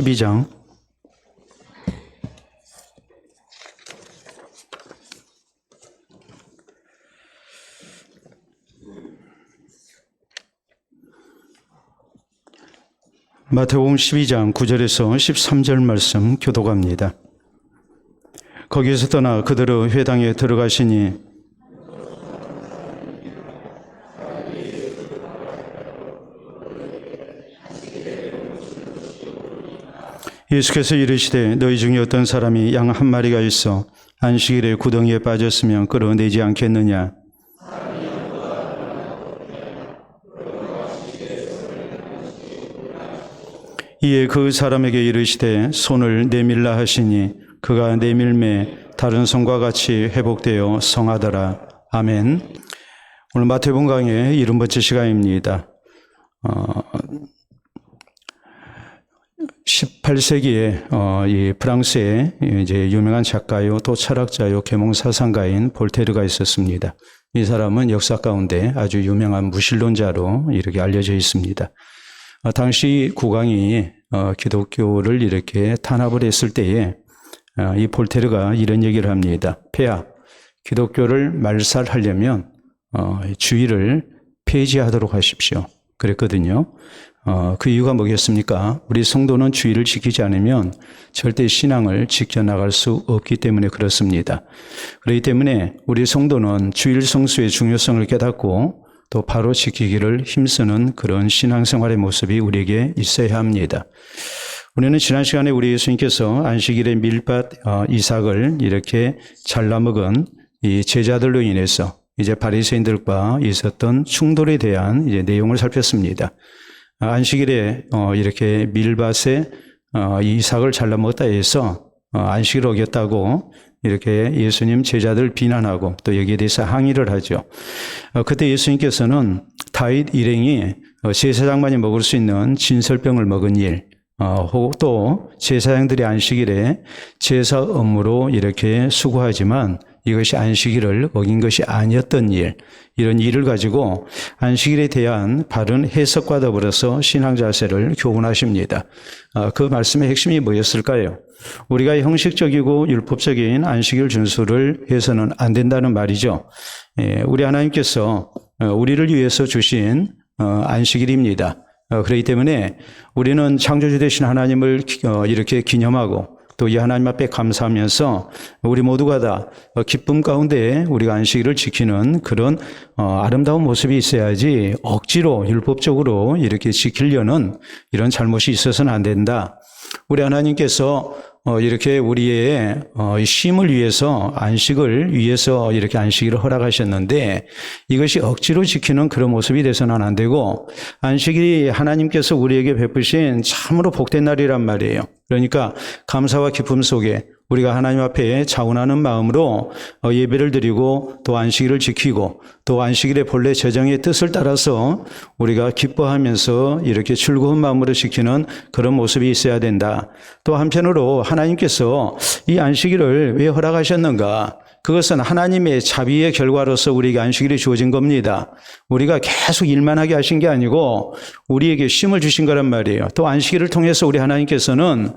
12장 마태복음 12장 9절에서 13절 말씀 교독합니다. 거기에서 떠나 그들의 회당에 들어가시니 예수께서 이르시되 너희 중에 어떤 사람이 양 한 마리가 있어 안식일에 구덩이에 빠졌으면 끌어내지 않겠느냐? 이에 그 사람에게 이르시되 손을 내밀라 하시니 그가 내밀매 다른 손과 같이 회복되어 성하더라. 아멘. 오늘 마태복음 강의 70번째 시간입니다. 18세기에 이 프랑스에 이제 유명한 작가요, 또 철학자요, 계몽사상가인 볼테르가 있었습니다. 이 사람은 역사 가운데 아주 유명한 무신론자로 이렇게 알려져 있습니다. 당시 국왕이 기독교를 이렇게 탄압을 했을 때에 이 볼테르가 이런 얘기를 합니다. 폐하, 기독교를 말살하려면 주의를 폐지하도록 하십시오. 그랬거든요. 그 이유가 뭐겠습니까? 우리 성도는 주의를 지키지 않으면 절대 신앙을 지켜나갈 수 없기 때문에 그렇습니다. 그렇기 때문에 우리 성도는 주일 성수의 중요성을 깨닫고 또 바로 지키기를 힘쓰는 그런 신앙생활의 모습이 우리에게 있어야 합니다. 우리는 지난 시간에 우리 예수님께서 안식일에 밀밭 이삭을 이렇게 잘라먹은 이 제자들로 인해서 이제 바리새인들과 있었던 충돌에 대한 이제 내용을 살폈습니다. 안식일에 이렇게 밀밭에 이삭을 잘라먹었다 해서 안식일을 어겼다고 이렇게 예수님 제자들 비난하고 또 여기에 대해서 항의를 하죠. 그때 예수님께서는 다윗 일행이 제사장만이 먹을 수 있는 진설병을 먹은 일, 또 제사장들이 안식일에 제사 업무로 이렇게 수고하지만 이것이 안식일을 어긴 것이 아니었던 일, 이런 일을 가지고 안식일에 대한 바른 해석과 더불어서 신앙 자세를 교훈하십니다. 그 말씀의 핵심이 뭐였을까요? 우리가 형식적이고 율법적인 안식일 준수를 해서는 안 된다는 말이죠. 우리 하나님께서 우리를 위해서 주신 안식일입니다. 그렇기 때문에 우리는 창조주 되신 하나님을 이렇게 기념하고 또 이 하나님 앞에 감사하면서 우리 모두가 다 기쁨 가운데 우리가 안식일을 지키는 그런 아름다운 모습이 있어야지 억지로 율법적으로 이렇게 지키려는 이런 잘못이 있어서는 안 된다. 우리 하나님께서 이렇게 우리의 쉼을 위해서 안식을 위해서 이렇게 안식일을 허락하셨는데 이것이 억지로 지키는 그런 모습이 돼서는 안 되고 안식일이 하나님께서 우리에게 베푸신 참으로 복된 날이란 말이에요. 그러니까 감사와 기쁨 속에 우리가 하나님 앞에 자원하는 마음으로 예배를 드리고 또 안식일을 지키고 또 안식일의 본래 제정의 뜻을 따라서 우리가 기뻐하면서 이렇게 즐거운 마음으로 지키는 그런 모습이 있어야 된다. 또 한편으로 하나님께서 이 안식일을 왜 허락하셨는가? 그것은 하나님의 자비의 결과로서 우리에게 안식일이 주어진 겁니다. 우리가 계속 일만 하게 하신 게 아니고 우리에게 쉼을 주신 거란 말이에요. 또 안식일을 통해서 우리 하나님께서는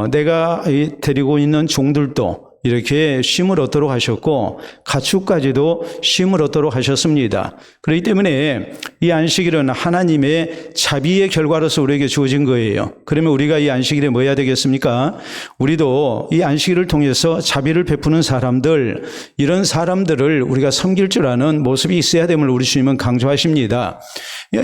내가 데리고 있는 종들도 이렇게 쉼을 얻도록 하셨고 가축까지도 쉼을 얻도록 하셨습니다. 그렇기 때문에 이 안식일은 하나님의 자비의 결과로서 우리에게 주어진 거예요. 그러면 우리가 이 안식일에 뭐 해야 되겠습니까? 우리도 이 안식일을 통해서 자비를 베푸는 사람들, 이런 사람들을 우리가 섬길 줄 아는 모습이 있어야 됨을 우리 주님은 강조하십니다.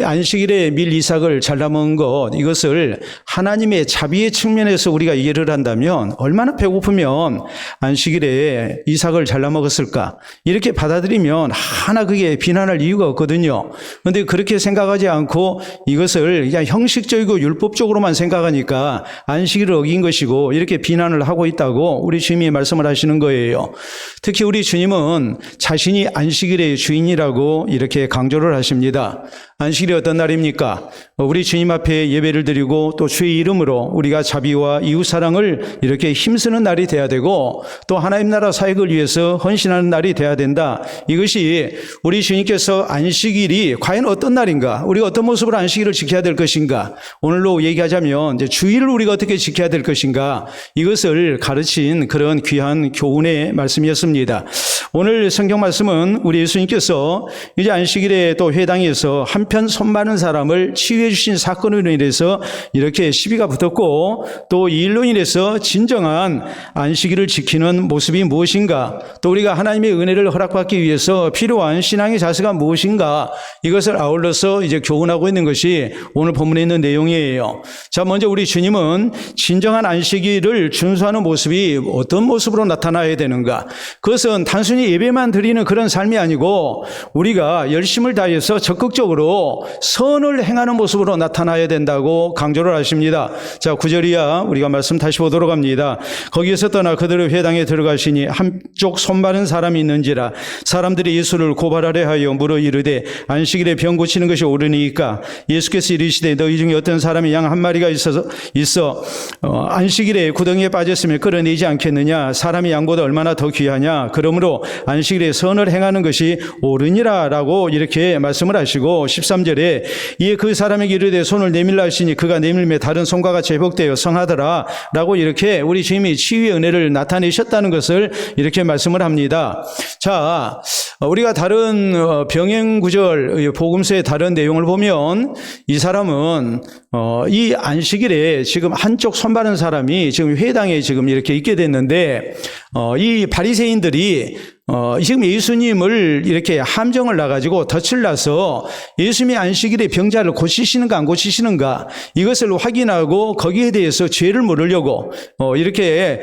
안식일에 밀 이삭을 잘라먹은 것, 이것을 하나님의 자비의 측면에서 우리가 이해를 한다면 얼마나 배고프면 안식일에 이삭을 잘라먹었을까? 이렇게 받아들이면 하나 그게 비난할 이유가 없거든요. 그런데 그렇게 생각하지 않고 이것을 그냥 형식적이고 율법적으로만 생각하니까 안식일을 어긴 것이고 이렇게 비난을 하고 있다고 우리 주님이 말씀을 하시는 거예요. 특히 우리 주님은 자신이 안식일의 주인이라고 이렇게 강조를 하십니다. 안식일이 어떤 날입니까? 우리 주님 앞에 예배를 드리고 또 주의 이름으로 우리가 자비와 이웃사랑을 이렇게 힘쓰는 날이 돼야 되고 또 하나님 나라 사역을 위해서 헌신하는 날이 돼야 된다. 이것이 우리 주님께서 안식일이 과연 어떤 날인가, 우리가 어떤 모습으로 안식일을 지켜야 될 것인가, 오늘로 얘기하자면 이제 주일을 우리가 어떻게 지켜야 될 것인가, 이것을 가르친 그런 귀한 교훈의 말씀이었습니다. 오늘 성경 말씀은 우리 예수님께서 이제 안식일에 또 회당에서 한편 손 많은 사람을 치유해 주신 사건으로 인해서 이렇게 시비가 붙었고, 또 이 일로 인해서 진정한 안식일을 지키는 모습이 무엇인가, 또 우리가 하나님의 은혜를 허락받기 위해서 필요한 신앙의 자세가 무엇인가, 이것을 아울러서 이제 교훈하고 있는 것이 오늘 본문에 있는 내용이에요. 자, 먼저 우리 주님은 진정한 안식일을 준수하는 모습이 어떤 모습으로 나타나야 되는가, 그것은 단순히 예배만 드리는 그런 삶이 아니고 우리가 열심을 다해서 적극적으로 선을 행하는 모습으로 나타나야 된다고 강조를 하십니다. 자, 9절이야 우리가 말씀 다시 보도록 합니다. 거기에서 떠나 그들의 회당에 들어가시니 한쪽 손 마른 사람이 있는지라 사람들이 예수를 고발하려 하여 물어 이르되 안식일에 병 고치는 것이 옳으니까? 예수께서 이르시되 너희 중에 어떤 사람이 양 한 마리가 있어 안식일에 구덩이에 빠졌으면 끌어내지 않겠느냐? 사람이 양보다 얼마나 더 귀하냐? 그러므로 안식일에 선을 행하는 것이 옳으니라 라고 이렇게 말씀을 하시고, 13절에 이에 그 사람에게 이르되 손을 내밀라 하시니 그가 내밀매 다른 손과 같이 회복되어 성하더라 라고 이렇게 우리 주님이 치유의 은혜를 나타내셨다는 것을 이렇게 말씀을 합니다. 자, 우리가 다른 병행구절 복음서의 다른 내용을 보면 이 사람은 이 안식일에 지금 한쪽 손 바른 사람이 지금 회당에 지금 이렇게 있게 됐는데, 이 바리새인들이 지금 예수님을 이렇게 함정을 놔가지고 덫을 놔서 예수님이 안식일에 병자를 고치시는가 안 고치시는가, 이것을 확인하고 거기에 대해서 죄를 물으려고 이렇게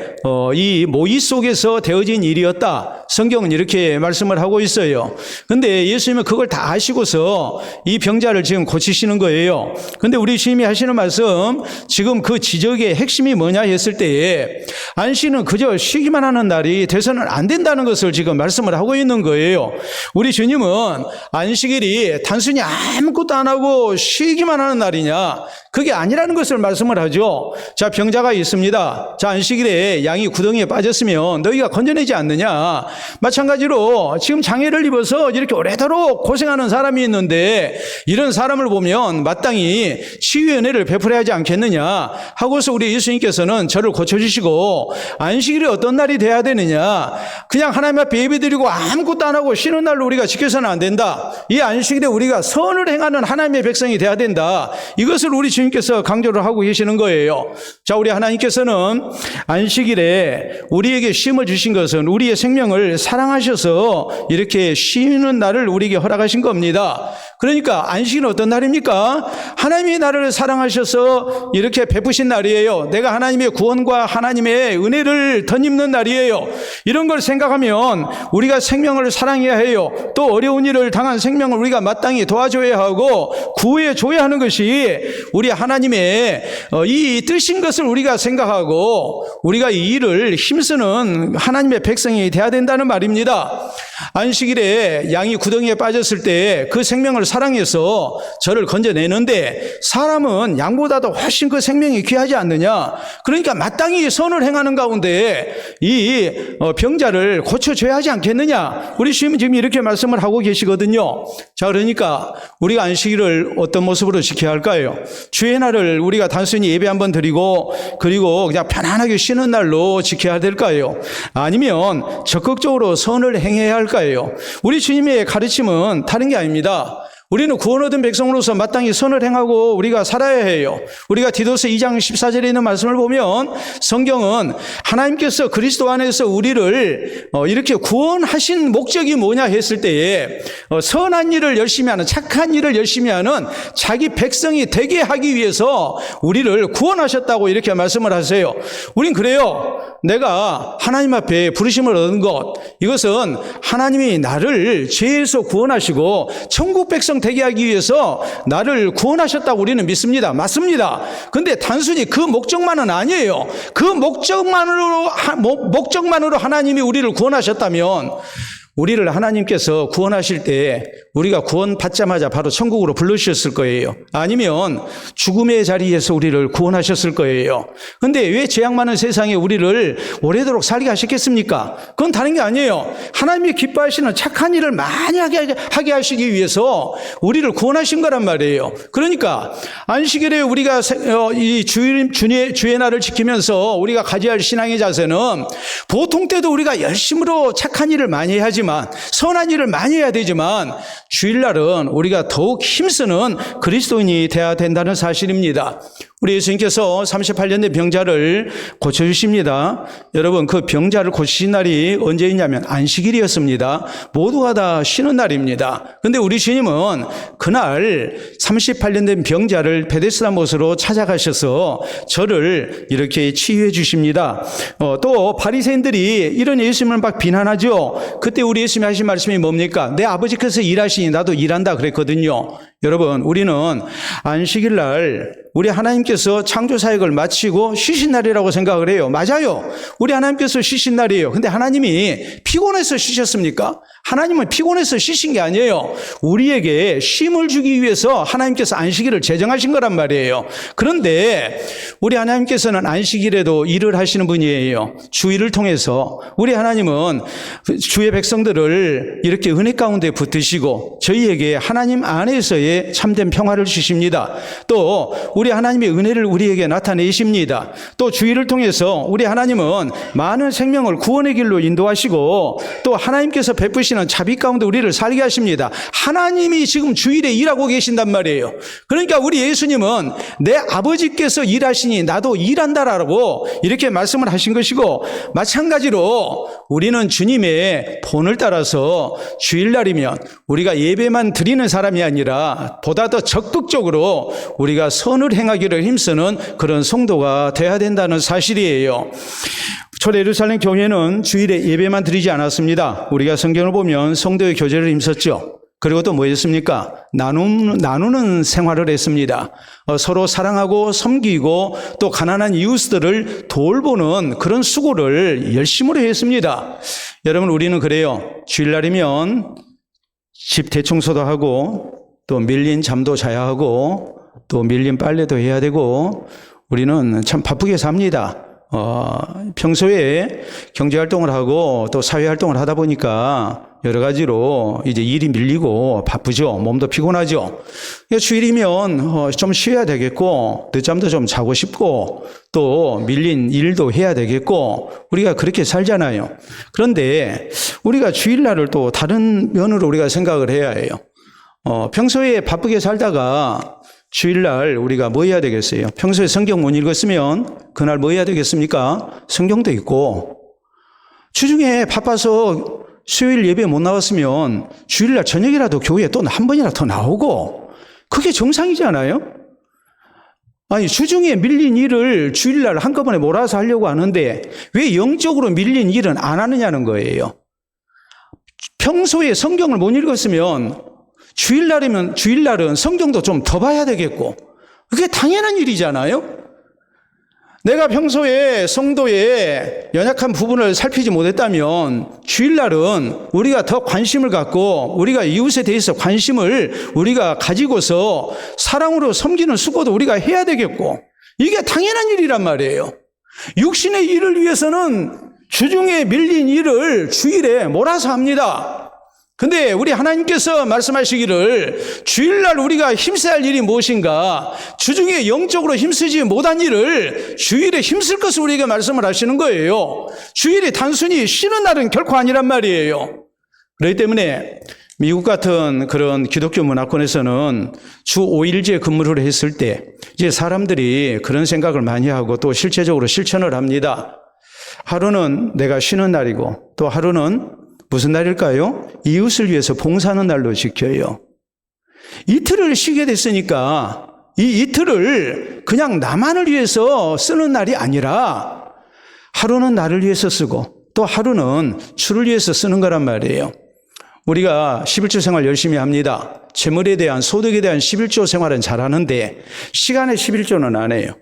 이 모의 속에서 되어진 일이었다, 성경은 이렇게 말씀을 하고 있어요. 근데 예수님은 그걸 다 아시고서 이 병자를 지금 고치시는 거예요. 근데 우리 주님이 하시는 말씀, 지금 그 지적의 핵심이 뭐냐 했을 때에 안식은 그저 쉬기만 하는 날이 돼서는 안 된다는 것을 지금 말씀을 하고 있는 거예요. 우리 주님은 안식일이 단순히 아무것도 안 하고 쉬기만 하는 날이냐, 그게 아니라는 것을 말씀을 하죠. 자, 병자가 있습니다. 자, 안식일에 양이 구덩이에 빠졌으면 너희가 건져내지 않느냐? 마찬가지로 지금 장애를 입어서 이렇게 오래도록 고생하는 사람이 있는데 이런 사람을 보면 마땅히 치유의 은혜를 베풀어야 하지 않겠느냐 하고서 우리 예수님께서는 저를 고쳐주시고, 안식일이 어떤 날이 돼야 되느냐, 그냥 하나님 앞에 예배드리고 아무것도 안 하고 쉬는 날로 우리가 지켜서는 안 된다. 이 안식일에 우리가 선을 행하는 하나님의 백성이 돼야 된다. 이것을 우리 주님께서 강조를 하고 계시는 거예요. 자, 우리 하나님께서는 안식일에 우리에게 쉼을 주신 것은 우리의 생명을 사랑하셔서 이렇게 쉬는 날을 우리에게 허락하신 겁니다. 그러니까 안식일은 어떤 날입니까? 하나님이 나를 사랑하셔서 이렇게 베푸신 날이에요. 내가 하나님의 구원과 하나님의 은혜를 덧입는 날이에요. 이런 걸 생각하면 우리가 생명을 사랑해야 해요. 또 어려운 일을 당한 생명을 우리가 마땅히 도와줘야 하고 구해줘야 하는 것이 우리 하나님의 이 뜻인 것을 우리가 생각하고 우리가 이 일을 힘쓰는 하나님의 백성이 돼야 된다는 말입니다. 안식일에 양이 구덩이에 빠졌을 때 그 생명을 사랑해서 저를 건져내는데, 사람은 양보다도 훨씬 그 생명이 귀하지 않느냐? 그러니까 마땅히 선을 행하는 가운데 이 병자를 고쳐줘야 하지 않겠느냐? 우리 주님은 지금 이렇게 말씀을 하고 계시거든요. 자, 그러니까 우리가 안식일을 어떤 모습으로 지켜야 할까요? 주의 날을 우리가 단순히 예배 한번 드리고 그리고 그냥 편안하게 쉬는 날로 지켜야 될까요? 아니면 적극적으로 선을 행해야 할까요? 우리 주님의 가르침은 다른 게 아닙니다. 우리는 구원 얻은 백성으로서 마땅히 선을 행하고 우리가 살아야 해요. 우리가 디도서 2장 14절에 있는 말씀을 보면 성경은 하나님께서 그리스도 안에서 우리를 이렇게 구원하신 목적이 뭐냐 했을 때에 선한 일을 열심히 하는, 착한 일을 열심히 하는 자기 백성이 되게 하기 위해서 우리를 구원하셨다고 이렇게 말씀을 하세요. 우린 그래요. 내가 하나님 앞에 부르심을 얻은 것, 이것은 하나님이 나를 죄에서 구원하시고 천국 백성 되게 하기 위해서 나를 구원하셨다고 우리는 믿습니다. 맞습니다. 근데 단순히 그 목적만은 아니에요. 그 목적만으로 하나님이 우리를 구원하셨다면 우리를 하나님께서 구원하실 때 우리가 구원받자마자 바로 천국으로 불러주셨을 거예요. 아니면 죽음의 자리에서 우리를 구원하셨을 거예요. 그런데 왜 죄악 많은 세상에 우리를 오래도록 살게 하셨겠습니까? 그건 다른 게 아니에요. 하나님이 기뻐하시는 착한 일을 많이 하게 하시기 위해서 우리를 구원하신 거란 말이에요. 그러니까 안식일에 우리가 이 주의 날을 지키면서 우리가 가져야 할 신앙의 자세는 보통 때도 우리가 열심으로 착한 일을 많이 하지만 선한 일을 많이 해야 되지만 주일날은 우리가 더욱 힘쓰는 그리스도인이 되어야 된다는 사실입니다. 우리 예수님께서 38년 된 병자를 고쳐주십니다. 여러분, 그 병자를 고치신 날이 언제였냐면 안식일이었습니다. 모두가 다 쉬는 날입니다. 그런데 우리 주님은 그날 38년 된 병자를 베데스다 못으로 찾아가셔서 저를 이렇게 치유해 주십니다. 또 바리새인들이 이런 예수님을 막 비난하죠. 그때 우리 예수님이 하신 말씀이 뭡니까? 내 아버지께서 일하시니 나도 일한다 그랬거든요. 여러분, 우리는 안식일 날 우리 하나님께서 창조 사역을 마치고 쉬신 날이라고 생각을 해요. 맞아요. 우리 하나님께서 쉬신 날이에요. 근데 하나님이 피곤해서 쉬셨습니까? 하나님은 피곤해서 쉬신 게 아니에요. 우리에게 쉼을 주기 위해서 하나님께서 안식일을 제정하신 거란 말이에요. 그런데 우리 하나님께서는 안식일에도 일을 하시는 분이에요. 주일을 통해서 우리 하나님은 주의 백성들을 이렇게 은혜 가운데 붙드시고 저희에게 하나님 안에서의 참된 평화를 주십니다. 또 우리 하나님의 은혜를 우리에게 나타내십니다. 또 주일을 통해서 우리 하나님은 많은 생명을 구원의 길로 인도하시고 또 하나님께서 베푸시는 자비 가운데 우리를 살게 하십니다. 하나님이 지금 주일에 일하고 계신단 말이에요. 그러니까 우리 예수님은 내 아버지께서 일하시니 나도 일한다라고 이렇게 말씀을 하신 것이고, 마찬가지로 우리는 주님의 본을 따라서 주일날이면 우리가 예배만 드리는 사람이 아니라 보다 더 적극적으로 우리가 선을 행하기를 힘쓰는 그런 성도가 돼야 된다는 사실이에요. 초대 예루살렘 교회는 주일에 예배만 드리지 않았습니다. 우리가 성경을 보면 성도의 교제를 힘썼죠. 그리고 또 뭐 했습니까? 나누는 생활을 했습니다. 서로 사랑하고 섬기고 또 가난한 이웃들을 돌보는 그런 수고를 열심으로 했습니다. 여러분, 우리는 그래요. 주일날이면 집 대청소도 하고 또 밀린 잠도 자야 하고 또 밀린 빨래도 해야 되고 우리는 참 바쁘게 삽니다. 평소에 경제활동을 하고 또 사회활동을 하다 보니까 여러 가지로 이제 일이 밀리고 바쁘죠. 몸도 피곤하죠. 주일이면 좀 쉬어야 되겠고 늦잠도 좀 자고 싶고 또 밀린 일도 해야 되겠고 우리가 그렇게 살잖아요. 그런데 우리가 주일날을 또 다른 면으로 우리가 생각을 해야 해요. 평소에 바쁘게 살다가 주일날 우리가 뭐 해야 되겠어요? 평소에 성경 못 읽었으면 그날 뭐 해야 되겠습니까? 성경도 읽고, 주중에 바빠서 수요일 예배 못 나왔으면 주일날 저녁이라도 교회에 또 한 번이라도 더 나오고, 그게 정상이잖아요? 아니, 주중에 밀린 일을 주일날 한꺼번에 몰아서 하려고 하는데 왜 영적으로 밀린 일은 안 하느냐는 거예요. 평소에 성경을 못 읽었으면 주일날은 성경도 좀 더 봐야 되겠고, 그게 당연한 일이잖아요. 내가 평소에 성도의 연약한 부분을 살피지 못했다면 주일날은 우리가 더 관심을 갖고 우리가 이웃에 대해서 관심을 우리가 가지고서 사랑으로 섬기는 수고도 우리가 해야 되겠고, 이게 당연한 일이란 말이에요. 육신의 일을 위해서는 주중에 밀린 일을 주일에 몰아서 합니다. 근데 우리 하나님께서 말씀하시기를 주일날 우리가 힘써야 할 일이 무엇인가, 주중에 영적으로 힘쓰지 못한 일을 주일에 힘쓸 것을 우리에게 말씀을 하시는 거예요. 주일이 단순히 쉬는 날은 결코 아니란 말이에요. 그렇기 때문에 미국 같은 그런 기독교 문화권에서는 주 5일제 근무를 했을 때 이제 사람들이 그런 생각을 많이 하고 또 실제적으로 실천을 합니다. 하루는 내가 쉬는 날이고 또 하루는 무슨 날일까요? 이웃을 위해서 봉사하는 날로 지켜요. 이틀을 쉬게 됐으니까 이 이틀을 그냥 나만을 위해서 쓰는 날이 아니라 하루는 나를 위해서 쓰고 또 하루는 주를 위해서 쓰는 거란 말이에요. 우리가 11조 생활 열심히 합니다. 재물에 대한, 소득에 대한 11조 생활은 잘하는데 시간의 11조는 안 해요.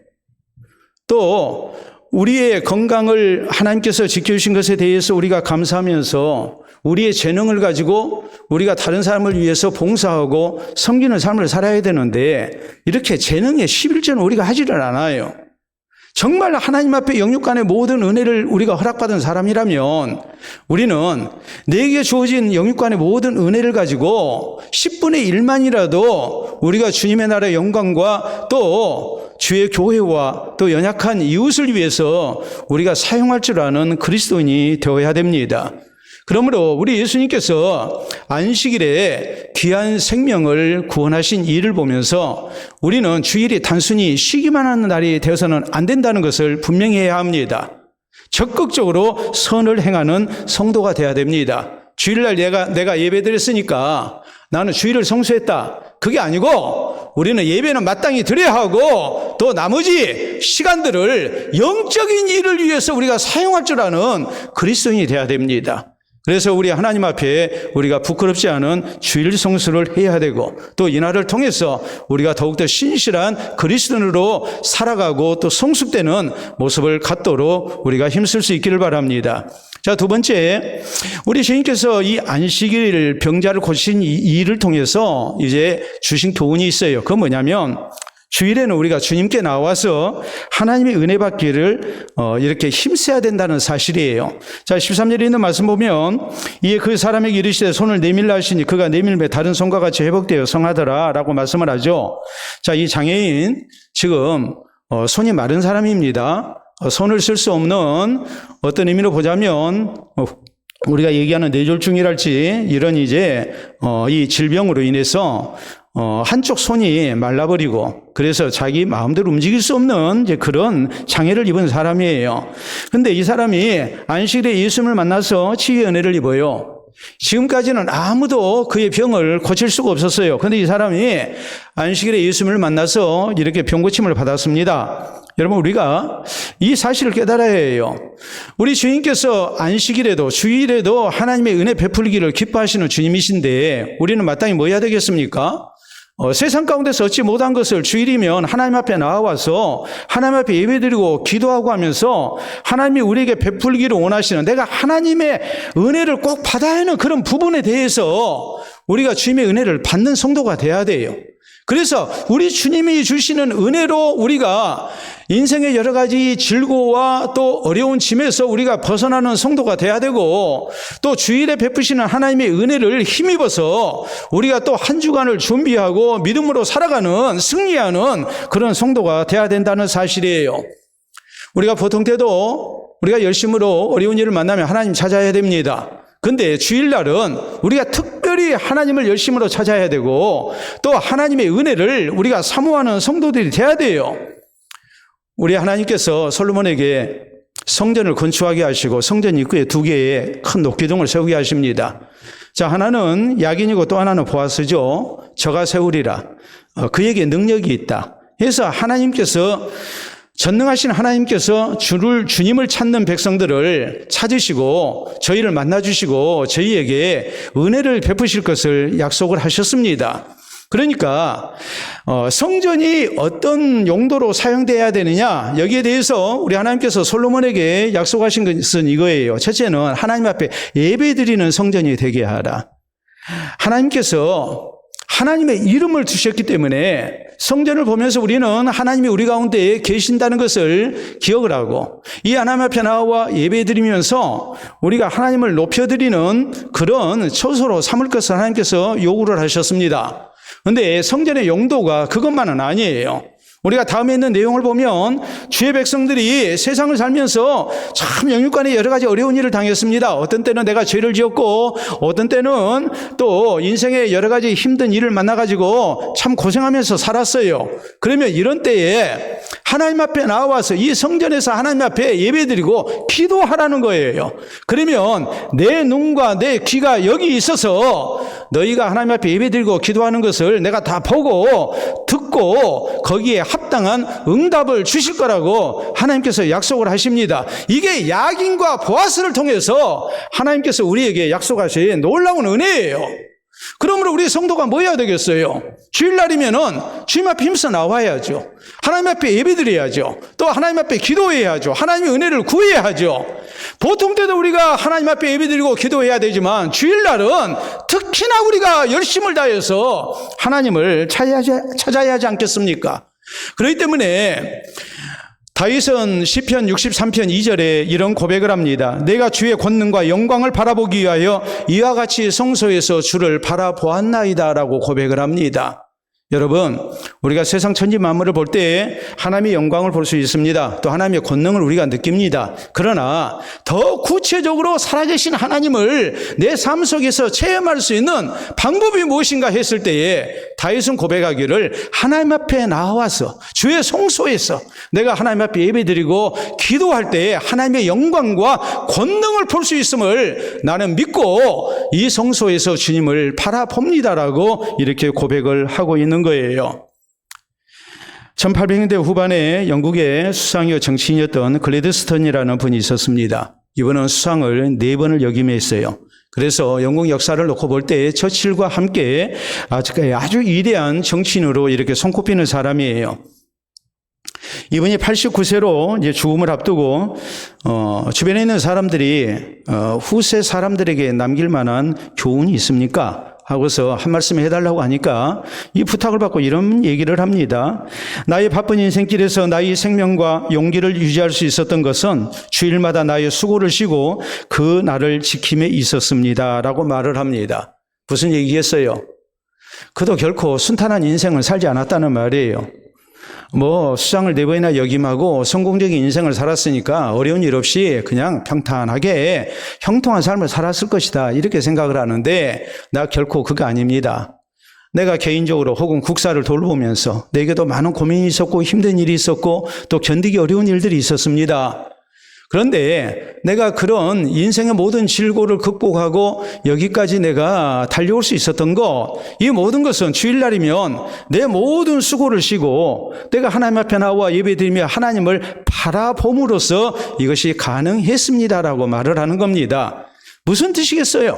또 우리의 건강을 하나님께서 지켜주신 것에 대해서 우리가 감사하면서 우리의 재능을 가지고 우리가 다른 사람을 위해서 봉사하고 섬기는 삶을 살아야 되는데 이렇게 재능의 11조는 우리가 하지를 않아요. 정말 하나님 앞에 영육간의 모든 은혜를 우리가 허락받은 사람이라면 우리는 내게 주어진 영육간의 모든 은혜를 가지고 10분의 1만이라도 우리가 주님의 나라의 영광과 또 주의 교회와 또 연약한 이웃을 위해서 우리가 사용할 줄 아는 그리스도인이 되어야 됩니다. 그러므로 우리 예수님께서 안식일에 귀한 생명을 구원하신 일을 보면서 우리는 주일이 단순히 쉬기만 하는 날이 되어서는 안 된다는 것을 분명히 해야 합니다. 적극적으로 선을 행하는 성도가 되어야 됩니다. 주일날 내가 예배드렸으니까 나는 주일을 성수했다. 그게 아니고 우리는 예배는 마땅히 드려야 하고 또 나머지 시간들을 영적인 일을 위해서 우리가 사용할 줄 아는 그리스도인이 되어야 됩니다. 그래서 우리 하나님 앞에 우리가 부끄럽지 않은 주일 성수를 해야 되고 또 이날을 통해서 우리가 더욱더 신실한 그리스도인으로 살아가고 또 성숙되는 모습을 갖도록 우리가 힘쓸 수 있기를 바랍니다. 자, 두 번째, 우리 주님께서 이 안식일 병자를 고치신 이 일을 통해서 이제 주신 교훈이 있어요. 그건 뭐냐면 주일에는 우리가 주님께 나와서 하나님의 은혜 받기를 이렇게 힘써야 된다는 사실이에요. 자, 13절에 있는 말씀 보면 이에 그 사람에게 이르시되 손을 내밀라 하시니 그가 내밀매 다른 손과 같이 회복되어 성하더라 라고 말씀을 하죠. 자, 이 장애인 지금 손이 마른 사람입니다. 손을 쓸 수 없는 어떤 의미로 보자면 우리가 얘기하는 뇌졸중이랄지 이런 이제 이 질병으로 인해서 한쪽 손이 말라버리고 그래서 자기 마음대로 움직일 수 없는 이제 그런 장애를 입은 사람이에요. 근데 이 사람이 안식일에 예수님을 만나서 치유의 은혜를 입어요. 지금까지는 아무도 그의 병을 고칠 수가 없었어요. 근데 이 사람이 안식일에 예수님을 만나서 이렇게 병 고침을 받았습니다. 여러분, 우리가 이 사실을 깨달아야 해요. 우리 주님께서 안식일에도 주일에도 하나님의 은혜 베풀기를 기뻐하시는 주님이신데 우리는 마땅히 뭐 해야 되겠습니까? 세상 가운데서 얻지 못한 것을 주일이면 하나님 앞에 나와서 하나님 앞에 예배드리고 기도하고 하면서 하나님이 우리에게 베풀기를 원하시는 내가 하나님의 은혜를 꼭 받아야 하는 그런 부분에 대해서 우리가 주님의 은혜를 받는 성도가 돼야 돼요. 그래서 우리 주님이 주시는 은혜로 우리가 인생의 여러 가지 질고와 또 어려운 짐에서 우리가 벗어나는 성도가 돼야 되고 또 주일에 베푸시는 하나님의 은혜를 힘입어서 우리가 또 한 주간을 준비하고 믿음으로 살아가는 승리하는 그런 성도가 돼야 된다는 사실이에요. 우리가 보통 때도 우리가 열심으로 어려운 일을 만나면 하나님 찾아야 됩니다. 근데 주일날은 우리가 특별히 하나님을 열심으로 찾아야 되고 또 하나님의 은혜를 우리가 사모하는 성도들이 돼야 돼요. 우리 하나님께서 솔로몬에게 성전을 건축하게 하시고 성전 입구에 2개의 큰 녹기둥을 세우게 하십니다. 자, 하나는 야긴이고 또 하나는 보아스죠. 저가 세우리라. 그에게 능력이 있다. 그래서 하나님께서 전능하신 하나님께서 주님을 찾는 백성들을 찾으시고 저희를 만나주시고 저희에게 은혜를 베푸실 것을 약속을 하셨습니다. 그러니까 성전이 어떤 용도로 사용돼야 되느냐 여기에 대해서 우리 하나님께서 솔로몬에게 약속하신 것은 이거예요. 첫째는 하나님 앞에 예배드리는 성전이 되게 하라. 하나님께서 하나님의 이름을 두셨기 때문에 성전을 보면서 우리는 하나님이 우리 가운데 계신다는 것을 기억을 하고 이 하나님 앞에 나와 예배드리면서 우리가 하나님을 높여드리는 그런 처소로 삼을 것을 하나님께서 요구를 하셨습니다. 그런데 성전의 용도가 그것만은 아니에요. 우리가 다음에 있는 내용을 보면 주의 백성들이 세상을 살면서 참 영육간에 여러 가지 어려운 일을 당했습니다. 어떤 때는 내가 죄를 지었고 어떤 때는 또 인생의 여러 가지 힘든 일을 만나가지고 참 고생하면서 살았어요. 그러면 이런 때에 하나님 앞에 나와서 이 성전에서 하나님 앞에 예배드리고 기도하라는 거예요. 그러면 내 눈과 내 귀가 여기 있어서 너희가 하나님 앞에 예배드리고 기도하는 것을 내가 다 보고 듣고 거기에 합당한 응답을 주실 거라고 하나님께서 약속을 하십니다. 이게 야긴과 보아스를 통해서 하나님께서 우리에게 약속하신 놀라운 은혜예요. 그러므로 우리 성도가 뭐 해야 되겠어요? 주일날이면은 주님 앞에 힘써 나와야죠. 하나님 앞에 예배드려야죠. 또 하나님 앞에 기도해야죠. 하나님의 은혜를 구해야 하죠. 보통 때도 우리가 하나님 앞에 예배드리고 기도해야 되지만 주일날은 특히나 우리가 열심을 다해서 하나님을 찾아야 하지 않겠습니까? 그렇기 때문에 다윗은 시편 63편 2절에 이런 고백을 합니다. 내가 주의 권능과 영광을 바라보기 위하여 이와 같이 성소에서 주를 바라보았나이다 라고 고백을 합니다. 여러분, 우리가 세상 천지 만물을 볼 때 하나님의 영광을 볼 수 있습니다. 또 하나님의 권능을 우리가 느낍니다. 그러나 더 구체적으로 살아계신 하나님을 내 삶 속에서 체험할 수 있는 방법이 무엇인가 했을 때에 다윗은 고백하기를 하나님 앞에 나와서 주의 성소에서 내가 하나님 앞에 예배드리고 기도할 때에 하나님의 영광과 권능을 볼 수 있음을 나는 믿고 이 성소에서 주님을 바라봅니다라고 이렇게 고백을 하고 있는 거예요. 1800년대 후반에 영국의 수상이요 정치인이었던 글래드스턴이라는 분이 있었습니다. 이분은 수상을 4번을 역임했어요. 그래서 영국 역사를 놓고 볼 때 처칠과 함께 아주 위대한 정치인으로 이렇게 손꼽히는 사람이에요. 이분이 89세로 이제 죽음을 앞두고 주변에 있는 사람들이 후세 사람들에게 남길 만한 교훈이 있습니까? 하고서 한 말씀 해달라고 하니까 이 부탁을 받고 이런 얘기를 합니다. 나의 바쁜 인생길에서 나의 생명과 용기를 유지할 수 있었던 것은 주일마다 나의 수고를 쉬고 그 날을 지킴에 있었습니다 라고 말을 합니다. 무슨 얘기겠어요? 그도 결코 순탄한 인생을 살지 않았다는 말이에요. 수상을 4번이나 역임하고 성공적인 인생을 살았으니까 어려운 일 없이 그냥 평탄하게 형통한 삶을 살았을 것이다 이렇게 생각을 하는데 나 결코 그거 아닙니다. 내가 개인적으로 혹은 국사를 돌보면서 내게도 많은 고민이 있었고 힘든 일이 있었고 또 견디기 어려운 일들이 있었습니다. 그런데 내가 그런 인생의 모든 질고를 극복하고 여기까지 내가 달려올 수 있었던 것, 이 모든 것은 주일날이면 내 모든 수고를 쉬고 내가 하나님 앞에 나와 예배드리며 하나님을 바라봄으로써 이것이 가능했습니다라고 말을 하는 겁니다. 무슨 뜻이겠어요?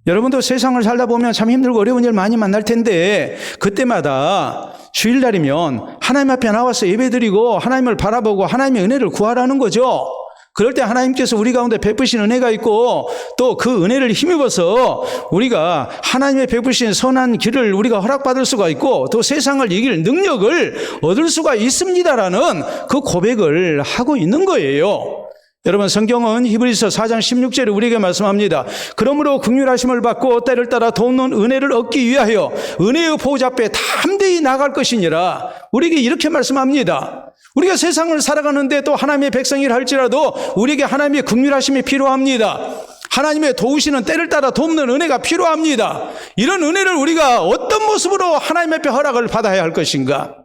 여러분도 세상을 살다 보면 참 힘들고 어려운 일 많이 만날 텐데 그때마다 주일날이면 하나님 앞에 나와서 예배드리고 하나님을 바라보고 하나님의 은혜를 구하라는 거죠. 그럴 때 하나님께서 우리 가운데 베푸신 은혜가 있고 또 그 은혜를 힘입어서 우리가 하나님의 베푸신 선한 길을 우리가 허락받을 수가 있고 또 세상을 이길 능력을 얻을 수가 있습니다라는 그 고백을 하고 있는 거예요. 여러분, 성경은 히브리서 4장 16절에 우리에게 말씀합니다. 그러므로 긍휼하심을 받고 때를 따라 돕는 은혜를 얻기 위하여 은혜의 보좌 앞에 담대히 나갈 것이니라. 우리에게 이렇게 말씀합니다. 우리가 세상을 살아가는데 또 하나님의 백성이라 할지라도 우리에게 하나님의 긍휼하심이 필요합니다. 하나님의 도우시는 때를 따라 돕는 은혜가 필요합니다. 이런 은혜를 우리가 어떤 모습으로 하나님 앞에 허락을 받아야 할 것인가?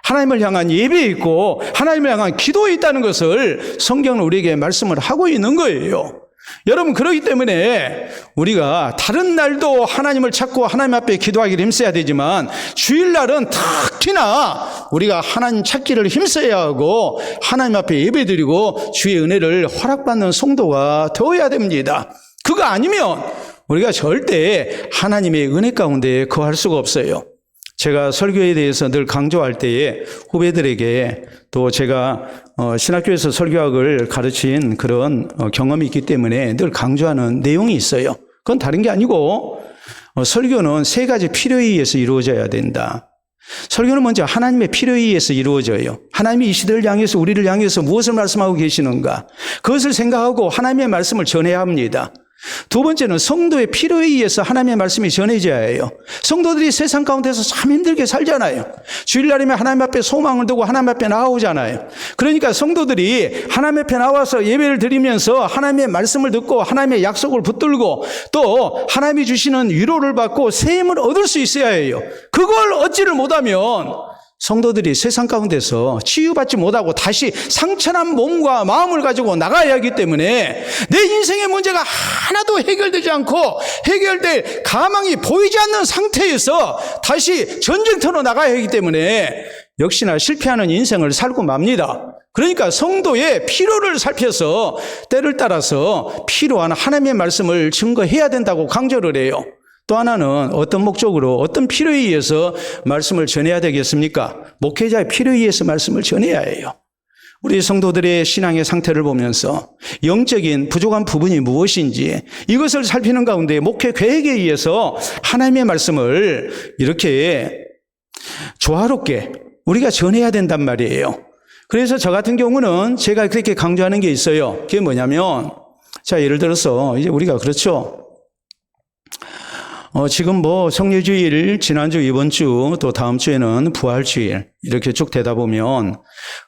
하나님을 향한 예배에 있고 하나님을 향한 기도에 있다는 것을 성경은 우리에게 말씀을 하고 있는 거예요. 여러분, 그렇기 때문에 우리가 다른 날도 하나님을 찾고 하나님 앞에 기도하기를 힘써야 되지만 주일날은 특히나 우리가 하나님 찾기를 힘써야 하고 하나님 앞에 예배드리고 주의 은혜를 허락받는 성도가 되어야 됩니다. 그거 아니면 우리가 절대 하나님의 은혜 가운데 거할 수가 없어요. 제가 설교에 대해서 늘 강조할 때에 후배들에게 또 제가 신학교에서 설교학을 가르친 그런 경험이 있기 때문에 늘 강조하는 내용이 있어요. 그건 다른 게 아니고 설교는 3가지 필요에 의해서 이루어져야 된다. 설교는 먼저 하나님의 필요에 의해서 이루어져요. 하나님이 이 시대를 향해서 우리를 향해서 무엇을 말씀하고 계시는가, 그것을 생각하고 하나님의 말씀을 전해야 합니다. 2번째는 성도의 필요에 의해서 하나님의 말씀이 전해져야 해요. 성도들이 세상 가운데서 참 힘들게 살잖아요. 주일날이면 하나님 앞에 소망을 두고 하나님 앞에 나오잖아요. 그러니까 성도들이 하나님 앞에 나와서 예배를 드리면서 하나님의 말씀을 듣고 하나님의 약속을 붙들고 또 하나님이 주시는 위로를 받고 세임을 얻을 수 있어야 해요. 그걸 얻지를 못하면 성도들이 세상 가운데서 치유받지 못하고 다시 상처난 몸과 마음을 가지고 나가야 하기 때문에 내 인생의 문제가 하나도 해결되지 않고 해결될 가망이 보이지 않는 상태에서 다시 전쟁터로 나가야 하기 때문에 역시나 실패하는 인생을 살고 맙니다. 그러니까 성도의 필요를 살펴서 때를 따라서 필요한 하나님의 말씀을 증거해야 된다고 강조를 해요. 또 하나는 어떤 목적으로 어떤 필요에 의해서 말씀을 전해야 되겠습니까? 목회자의 필요에 의해서 말씀을 전해야 해요. 우리 성도들의 신앙의 상태를 보면서 영적인 부족한 부분이 무엇인지 이것을 살피는 가운데 목회 계획에 의해서 하나님의 말씀을 이렇게 조화롭게 우리가 전해야 된단 말이에요. 그래서 저 같은 경우는 제가 그렇게 강조하는 게 있어요. 그게 뭐냐면, 자, 예를 들어서 이제 우리가 그렇죠. 지금 뭐 성례주일, 지난주, 이번 주, 또 다음 주에는 부활주일 이렇게 쭉 되다 보면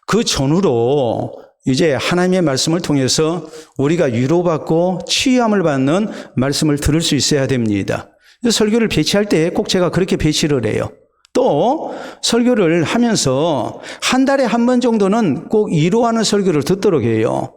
그 전후로 이제 하나님의 말씀을 통해서 우리가 위로받고 치유함을 받는 말씀을 들을 수 있어야 됩니다. 설교를 배치할 때 꼭 제가 그렇게 배치를 해요. 또 설교를 하면서 한 달에 한 번 정도는 꼭 위로하는 설교를 듣도록 해요.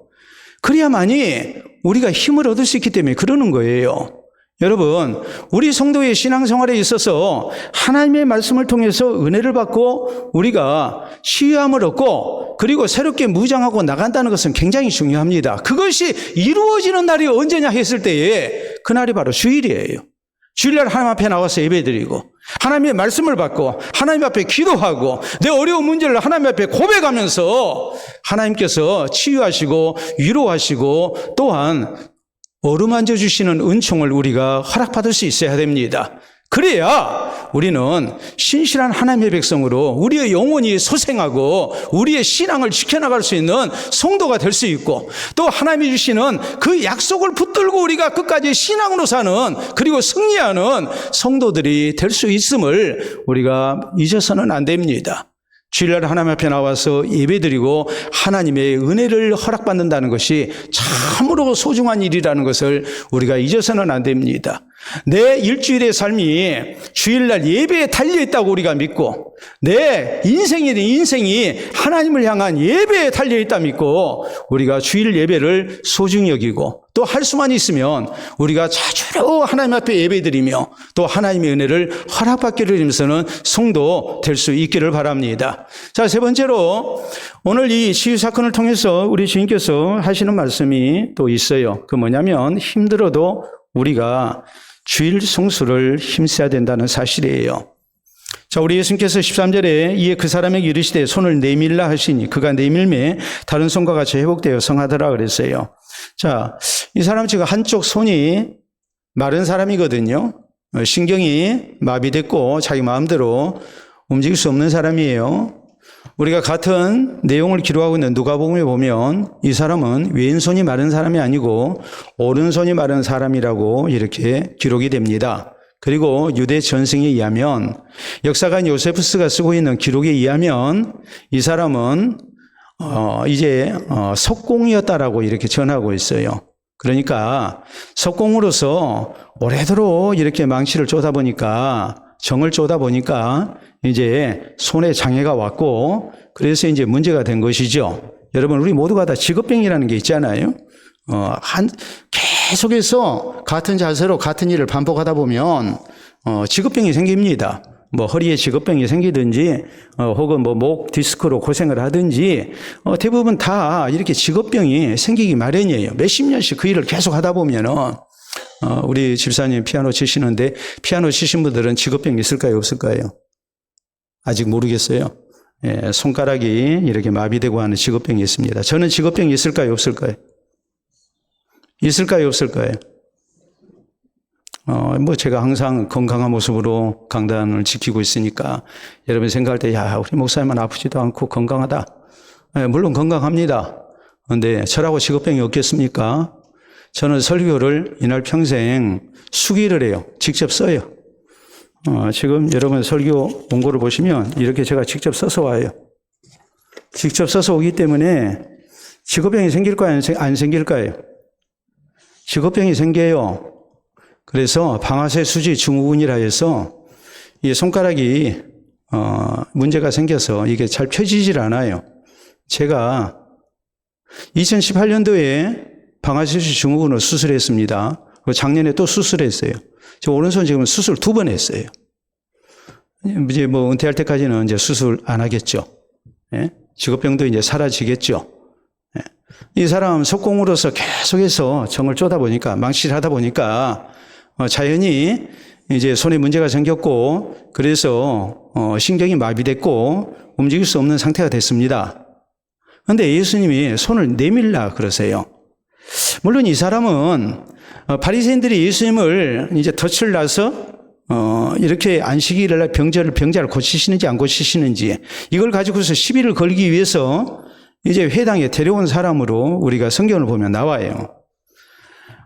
그래야만이 우리가 힘을 얻을 수 있기 때문에 그러는 거예요. 여러분, 우리 성도의 신앙생활에 있어서 하나님의 말씀을 통해서 은혜를 받고 우리가 치유함을 얻고 그리고 새롭게 무장하고 나간다는 것은 굉장히 중요합니다. 그것이 이루어지는 날이 언제냐 했을 때에 그날이 바로 주일이에요. 주일날 하나님 앞에 나와서 예배드리고 하나님의 말씀을 받고 하나님 앞에 기도하고 내 어려운 문제를 하나님 앞에 고백하면서 하나님께서 치유하시고 위로하시고 또한 어루만져 주시는 은총을 우리가 허락받을 수 있어야 됩니다. 그래야 우리는 신실한 하나님의 백성으로 우리의 영혼이 소생하고 우리의 신앙을 지켜나갈 수 있는 성도가 될 수 있고 또 하나님이 주시는 그 약속을 붙들고 우리가 끝까지 신앙으로 사는 그리고 승리하는 성도들이 될 수 있음을 우리가 잊어서는 안 됩니다. 주일날 하나님 앞에 나와서 예배드리고 하나님의 은혜를 허락받는다는 것이 참으로 소중한 일이라는 것을 우리가 잊어서는 안 됩니다. 내 일주일의 삶이 주일날 예배에 달려있다고 우리가 믿고 내 인생이 하나님을 향한 예배에 달려있다 믿고 우리가 주일 예배를 소중히 여기고 또 할 수만 있으면 우리가 자주로 하나님 앞에 예배드리며 또 하나님의 은혜를 허락받기를 힘쓰는 성도 될 수 있기를 바랍니다. 자, 세 번째로 오늘 이 치유 사건을 통해서 우리 주님께서 하시는 말씀이 또 있어요. 그 뭐냐면 힘들어도 우리가 주일 성수를 힘써야 된다는 사실이에요. 자, 우리 예수님께서 13절에 이에 그 사람에게 이르시되 손을 내밀라 하시니 그가 내밀매 다른 손과 같이 회복되어 성하더라 그랬어요. 자, 이 사람 지금 한쪽 손이 마른 사람이거든요. 신경이 마비됐고 자기 마음대로 움직일 수 없는 사람이에요. 우리가 같은 내용을 기록하고 있는 누가복음에 보면 이 사람은 왼손이 마른 사람이 아니고 오른손이 마른 사람이라고 이렇게 기록이 됩니다. 그리고 유대 전승에 의하면 역사관 요세푸스가 쓰고 있는 기록에 의하면 이 사람은 이제 석공이었다라고 이렇게 전하고 있어요. 그러니까 석공으로서 오래도록 이렇게 망치를 쪼다 보니까 정을 쪼다 보니까 이제 손에 장애가 왔고 그래서 이제 문제가 된 것이죠. 여러분 우리 모두가 다 직업병이라는 게 있잖아요. 계속해서 같은 자세로 같은 일을 반복하다 보면 직업병이 생깁니다. 뭐 허리에 직업병이 생기든지 혹은 뭐 목 디스크로 고생을 하든지 대부분 다 이렇게 직업병이 생기기 마련이에요. 몇십 년씩 그 일을 계속 하다 보면은 우리 집사님 피아노 치시는데 피아노 치신 분들은 직업병이 있을까요, 없을까요? 아직 모르겠어요. 예, 손가락이 이렇게 마비되고 하는 직업병이 있습니다. 저는 직업병이 있을까요, 없을까요? 있을까요, 없을까요? 뭐 제가 항상 건강한 모습으로 강단을 지키고 있으니까 여러분 생각할 때, 야, 우리 목사님은 아프지도 않고 건강하다. 네, 물론 건강합니다. 그런데 저라고 직업병이 없겠습니까? 저는 설교를 이날 평생 수기를 해요. 직접 써요. 지금 여러분 설교 원고를 보시면 이렇게 제가 직접 써서 와요. 직접 써서 오기 때문에 직업병이 생길까요, 안 생길까요? 직업병이 생겨요. 그래서 방아쇠 수지 증후군이라 해서 이 손가락이 문제가 생겨서 이게 잘 펴지질 않아요. 제가 2018년도에 방아쇠 수지 증후군을 수술했습니다. 작년에 또 수술했어요. 저 오른손 지금 수술 2번 했어요. 이제 뭐 은퇴할 때까지는 이제 수술 안 하겠죠. 예? 직업병도 이제 사라지겠죠. 예? 이 사람 석공으로서 계속해서 정을 쪼다 보니까 망치를 하다 보니까 자연히 이제 손에 문제가 생겼고 그래서 신경이 마비됐고 움직일 수 없는 상태가 됐습니다. 그런데 예수님이 손을 내밀라 그러세요. 물론 이 사람은 바리새인들이 예수님을 이제 덫을 놔서 이렇게 안식일을 날 병자를 고치시는지 안 고치시는지 이걸 가지고서 시비를 걸기 위해서 이제 회당에 데려온 사람으로 우리가 성경을 보면 나와요.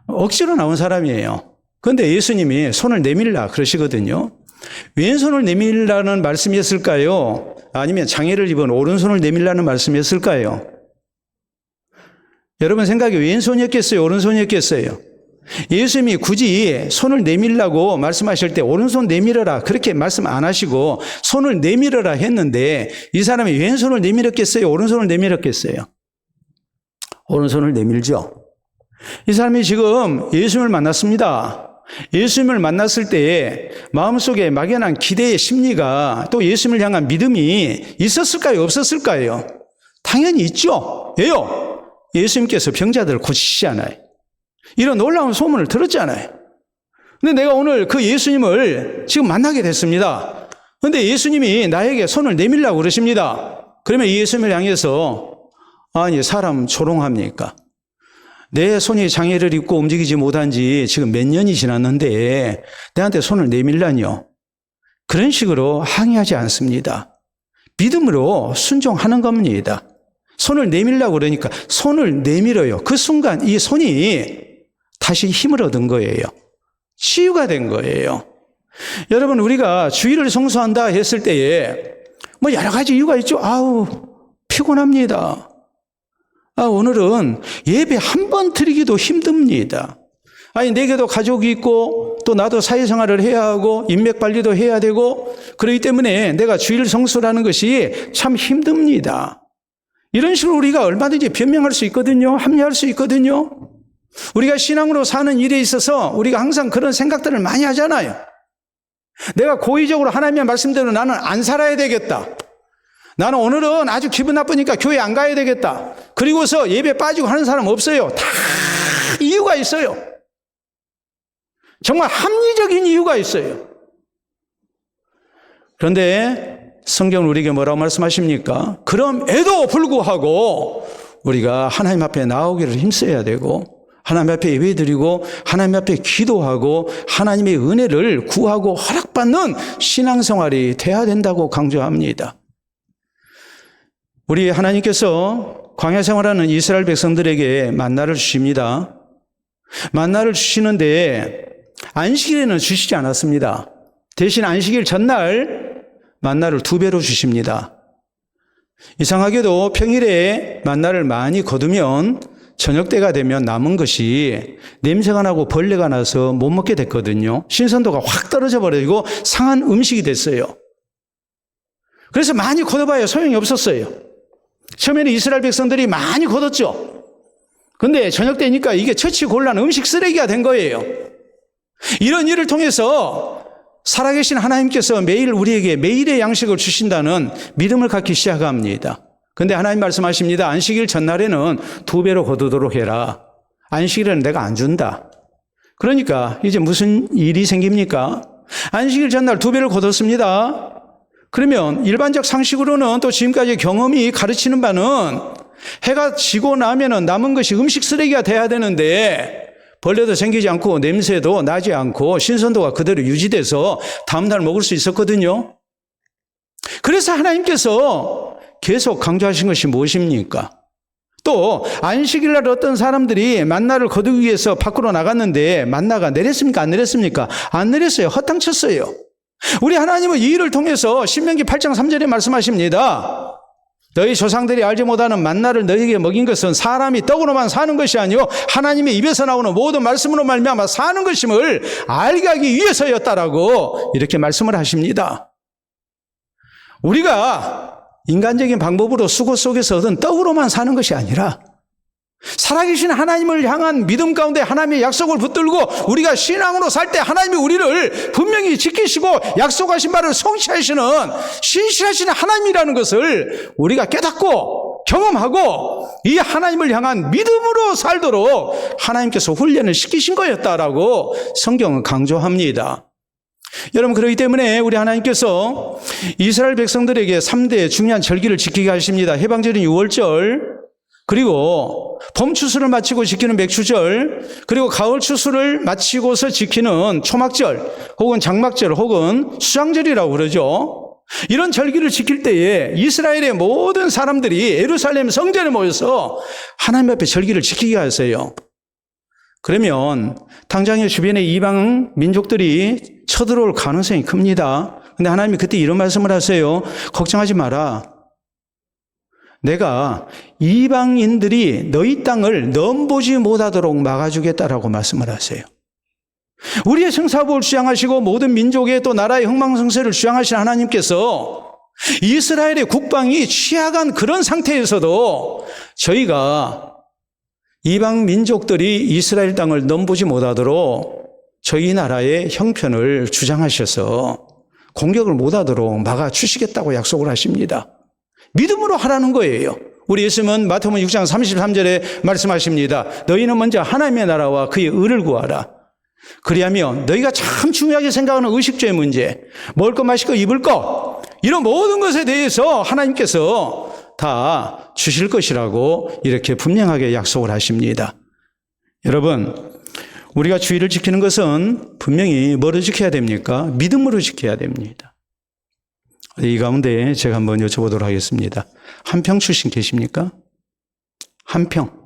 억지로 나온 사람이에요. 그런데 예수님이 손을 내밀라 그러시거든요. 왼손을 내밀라는 말씀이었을까요? 아니면 장애를 입은 오른손을 내밀라는 말씀이었을까요? 여러분 생각에 왼손이었겠어요? 오른손이었겠어요? 예수님이 굳이 손을 내밀라고 말씀하실 때 오른손 내밀어라 그렇게 말씀 안 하시고 손을 내밀어라 했는데 이 사람이 왼손을 내밀었겠어요? 오른손을 내밀었겠어요? 오른손을 내밀죠. 이 사람이 지금 예수님을 만났습니다. 예수님을 만났을 때에 마음속에 막연한 기대의 심리가 또 예수님을 향한 믿음이 있었을까요? 없었을까요? 당연히 있죠. 왜요? 예수님께서 병자들을 고치시잖아요. 이런 놀라운 소문을 들었잖아요. 근데 내가 오늘 그 예수님을 지금 만나게 됐습니다. 근데 예수님이 나에게 손을 내밀라고 그러십니다. 그러면 이 예수님을 향해서 아니 사람 조롱합니까? 내 손이 장애를 입고 움직이지 못한 지 지금 몇 년이 지났는데 내한테 손을 내밀라니요. 그런 식으로 항의하지 않습니다. 믿음으로 순종하는 겁니다. 손을 내밀라고 그러니까 손을 내밀어요. 그 순간 이 손이 다시 힘을 얻은 거예요. 치유가 된 거예요. 여러분 우리가 주일을 성수한다 했을 때에 뭐 여러 가지 이유가 있죠. 아우 피곤합니다. 오늘은 예배 한 번 드리기도 힘듭니다. 아니 내게도 가족이 있고 또 나도 사회생활을 해야 하고 인맥관리도 해야 되고 그렇기 때문에 내가 주일 성수라는 것이 참 힘듭니다. 이런 식으로 우리가 얼마든지 변명할 수 있거든요. 합리화할 수 있거든요. 우리가 신앙으로 사는 일에 있어서 우리가 항상 그런 생각들을 많이 하잖아요. 내가 고의적으로 하나님의 말씀대로 나는 안 살아야 되겠다. 나는 오늘은 아주 기분 나쁘니까 교회 안 가야 되겠다. 그리고서 예배 빠지고 하는 사람 없어요. 다 이유가 있어요. 정말 합리적인 이유가 있어요. 그런데 성경은 우리에게 뭐라고 말씀하십니까? 그럼에도 불구하고 우리가 하나님 앞에 나오기를 힘써야 되고 하나님 앞에 예배드리고 하나님 앞에 기도하고 하나님의 은혜를 구하고 허락받는 신앙생활이 돼야 된다고 강조합니다. 우리 하나님께서 광야 생활하는 이스라엘 백성들에게 만나를 주십니다. 만나를 주시는데 안식일에는 주시지 않았습니다. 대신 안식일 전날 만나를 2배로 주십니다. 이상하게도 평일에 만나를 많이 거두면 저녁 때가 되면 남은 것이 냄새가 나고 벌레가 나서 못 먹게 됐거든요. 신선도가 확 떨어져 버리고 상한 음식이 됐어요. 그래서 많이 걷어봐야 소용이 없었어요. 처음에는 이스라엘 백성들이 많이 걷었죠. 근데 저녁 때니까 이게 처치곤란 음식 쓰레기가 된 거예요. 이런 일을 통해서 살아계신 하나님께서 매일 우리에게 매일의 양식을 주신다는 믿음을 갖기 시작합니다. 근데 하나님 말씀하십니다. 안식일 전날에는 2배로 거두도록 해라. 안식일에는 내가 안 준다. 그러니까 이제 무슨 일이 생깁니까? 안식일 전날 2배를 거뒀습니다. 그러면 일반적 상식으로는 또 지금까지 경험이 가르치는 바는 해가 지고 나면은 남은 것이 음식 쓰레기가 돼야 되는데 벌레도 생기지 않고 냄새도 나지 않고 신선도가 그대로 유지돼서 다음날 먹을 수 있었거든요. 그래서 하나님께서 계속 강조하신 것이 무엇입니까? 또 안식일날 어떤 사람들이 만나를 거두기 위해서 밖으로 나갔는데 만나가 내렸습니까? 안 내렸습니까? 안 내렸어요. 허탕쳤어요. 우리 하나님은 이 일을 통해서 신명기 8장 3절에 말씀하십니다. 너희 조상들이 알지 못하는 만나를 너희에게 먹인 것은 사람이 떡으로만 사는 것이 아니요 하나님의 입에서 나오는 모든 말씀으로 말미암아 사는 것임을 알게 하기 위해서였다라고 이렇게 말씀을 하십니다. 우리가 인간적인 방법으로 수고 속에서 얻은 떡으로만 사는 것이 아니라 살아계신 하나님을 향한 믿음 가운데 하나님의 약속을 붙들고 우리가 신앙으로 살 때 하나님이 우리를 분명히 지키시고 약속하신 바를 성취하시는 신실하신 하나님이라는 것을 우리가 깨닫고 경험하고 이 하나님을 향한 믿음으로 살도록 하나님께서 훈련을 시키신 거였다라고 성경은 강조합니다. 여러분, 그렇기 때문에 우리 하나님께서 이스라엘 백성들에게 3대 중요한 절기를 지키게 하십니다. 해방절인 6월절, 그리고 봄 추수를 마치고 지키는 맥추절, 그리고 가을 추수를 마치고서 지키는 초막절, 혹은 장막절, 혹은 수장절이라고 그러죠. 이런 절기를 지킬 때에 이스라엘의 모든 사람들이 예루살렘 성전에 모여서 하나님 앞에 절기를 지키게 하세요. 그러면 당장에 주변에 이방 민족들이 쳐들어올 가능성이 큽니다. 근데 하나님이 그때 이런 말씀을 하세요. 걱정하지 마라. 내가 이방인들이 너희 땅을 넘보지 못하도록 막아주겠다라고 말씀을 하세요. 우리의 성사복을 주장하시고 모든 민족의 또 나라의 흥망성쇠를 주장하신 하나님께서 이스라엘의 국방이 취약한 그런 상태에서도 저희가 이방 민족들이 이스라엘 땅을 넘보지 못하도록 저희 나라의 형편을 주장하셔서 공격을 못하도록 막아주시겠다고 약속을 하십니다. 믿음으로 하라는 거예요. 우리 예수님은 마태복음 6장 33절에 말씀하십니다. 너희는 먼저 하나님의 나라와 그의 의를 구하라. 그리하면 너희가 참 중요하게 생각하는 의식주의 문제, 먹을 것, 마실 것, 입을 것, 이런 모든 것에 대해서 하나님께서 다 주실 것이라고 이렇게 분명하게 약속을 하십니다. 여러분, 우리가 주의를 지키는 것은 분명히 뭐로 지켜야 됩니까? 믿음으로 지켜야 됩니다. 이 가운데 제가 한번 여쭤보도록 하겠습니다. 한평 출신 계십니까? 한평.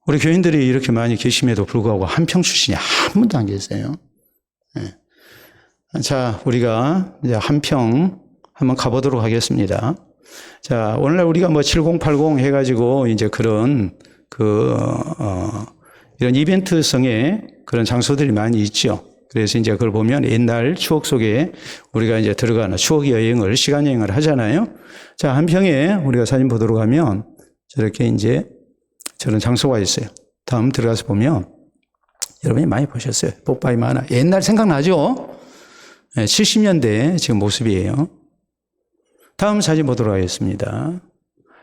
우리 교인들이 이렇게 많이 계심에도 불구하고 한평 출신이 한 분도 안 계세요. 네. 자, 우리가 이제 한평 한번 가보도록 하겠습니다. 자, 오늘날 우리가 뭐 7080 해가지고 이제 그런 이런 이벤트성의 그런 장소들이 많이 있죠. 그래서 이제 그걸 보면 옛날 추억 속에 우리가 이제 들어가는 추억 여행을, 시간 여행을 하잖아요. 자, 한평에 우리가 사진 보도록 하면 저렇게 이제 저런 장소가 있어요. 다음 들어가서 보면 여러분이 많이 보셨어요. 뽀빠이 만화. 옛날 생각나죠? 70년대 지금 모습이에요. 다음 사진 보도록 하겠습니다.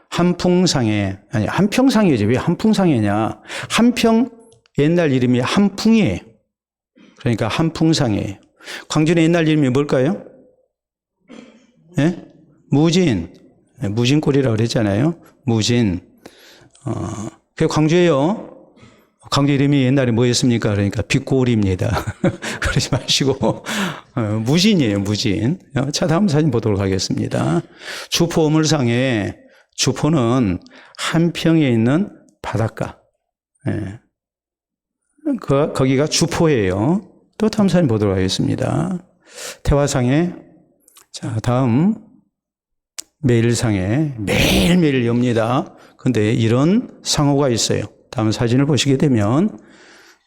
한평상이지. 왜 한풍상이냐? 한평 옛날 이름이 한풍이에요. 그러니까 한풍상이에요. 광주의 옛날 이름이 뭘까요? 예? 무진. 무진골이라고 그랬잖아요. 무진. 그게 광주예요. 광주 이름이 옛날에 뭐였습니까? 그러니까 빛골입니다. 그러지 마시고 무진이에요. 무진. 자, 다음 사진 보도록 하겠습니다. 주포 어물상에 주포는 한평에 있는 바닷가. 예. 거기가 주포예요. 또 다음 사진 보도록 하겠습니다. 태화상에, 자, 다음 매일상에 매일매일 엽니다. 근데 이런 상호가 있어요. 다음 사진을 보시게 되면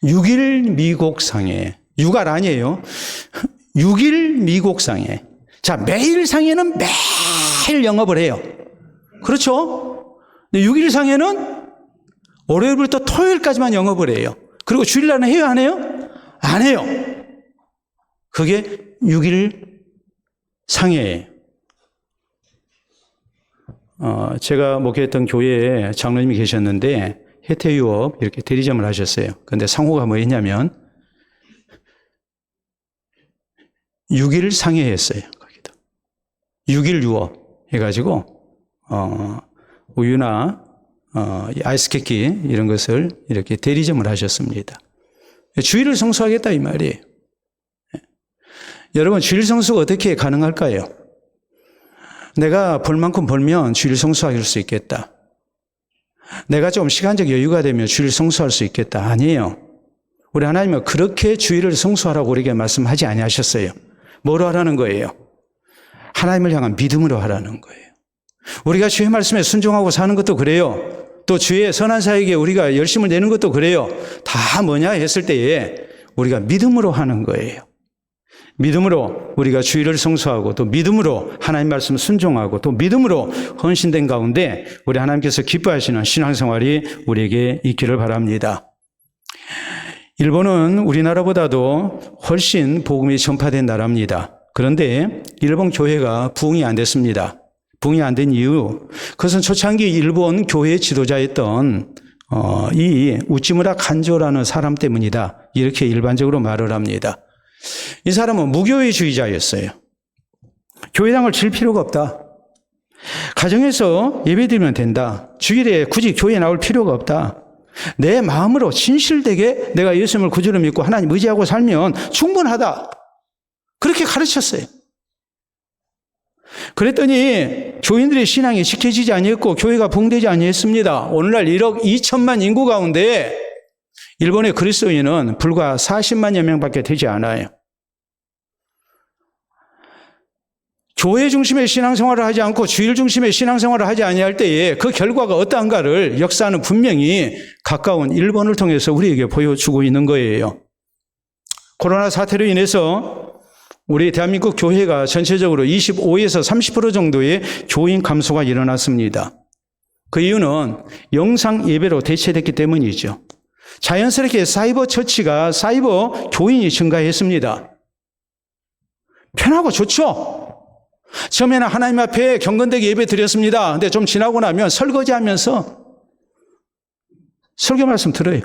6일 미곡상에, 6알 아니에요. 6일 미곡상에. 자, 매일상에는 매일 영업을 해요. 그렇죠? 6일 상에는 월요일부터 토요일까지만 영업을 해요. 그리고 주일날은 해요, 안 해요? 안 해요. 그게 6일 상해예요. 제가 목회했던 교회에 장로님이 계셨는데 혜태유업 이렇게 대리점을 하셨어요. 근데 상호가 뭐였냐면 6일 상해했어요. 거기도 6일 유업 해가지고 우유나 아이스케이크 이런 것을 이렇게 대리점을 하셨습니다. 주일을 성수하겠다 이 말이에요. 여러분, 주일 성수가 어떻게 가능할까요? 내가 벌 만큼 벌면 주일 성수할 수 있겠다. 내가 좀 시간적 여유가 되면 주일 성수할 수 있겠다. 아니에요. 우리 하나님은 그렇게 주일을 성수하라고 우리에게 말씀하지 아니하셨어요. 뭐로 하라는 거예요? 하나님을 향한 믿음으로 하라는 거예요. 우리가 주의 말씀에 순종하고 사는 것도 그래요. 또 주의 선한 사에게 우리가 열심을 내는 것도 그래요. 다 뭐냐 했을 때에 우리가 믿음으로 하는 거예요. 믿음으로 우리가 주일을 성수하고 또 믿음으로 하나님 말씀 순종하고 또 믿음으로 헌신된 가운데 우리 하나님께서 기뻐하시는 신앙생활이 우리에게 있기를 바랍니다. 일본은 우리나라보다도 훨씬 복음이 전파된 나라입니다. 그런데 일본 교회가 부흥이 안 됐습니다. 부흥이 안 된 이유, 그것은 초창기 일본 교회 지도자였던 이 우찌무라 간조라는 사람 때문이다. 이렇게 일반적으로 말을 합니다. 이 사람은 무교회주의자였어요. 교회당을 칠 필요가 없다. 가정에서 예배드리면 된다. 주일에 굳이 교회에 나올 필요가 없다. 내 마음으로 진실되게 내가 예수님을 구주로 믿고 하나님 의지하고 살면 충분하다. 그렇게 가르쳤어요. 그랬더니 교인들의 신앙이 지켜지지 아니했고 교회가 붕되지 아니했습니다. 오늘날 1억 2천만 인구 가운데 일본의 그리스도인은 불과 40만여 명밖에 되지 않아요. 교회 중심의 신앙생활을 하지 않고 주일 중심의 신앙생활을 하지 아니할 때에 그 결과가 어떠한가를 역사는 분명히 가까운 일본을 통해서 우리에게 보여주고 있는 거예요. 코로나 사태로 인해서 우리 대한민국 교회가 전체적으로 25에서 30% 정도의 교인 감소가 일어났습니다. 그 이유는 영상 예배로 대체됐기 때문이죠. 자연스럽게 사이버 처치가 사이버 교인이 증가했습니다. 편하고 좋죠? 처음에는 하나님 앞에 경건되게 예배 드렸습니다. 근데 좀 지나고 나면 설거지하면서 설교 말씀 들어요.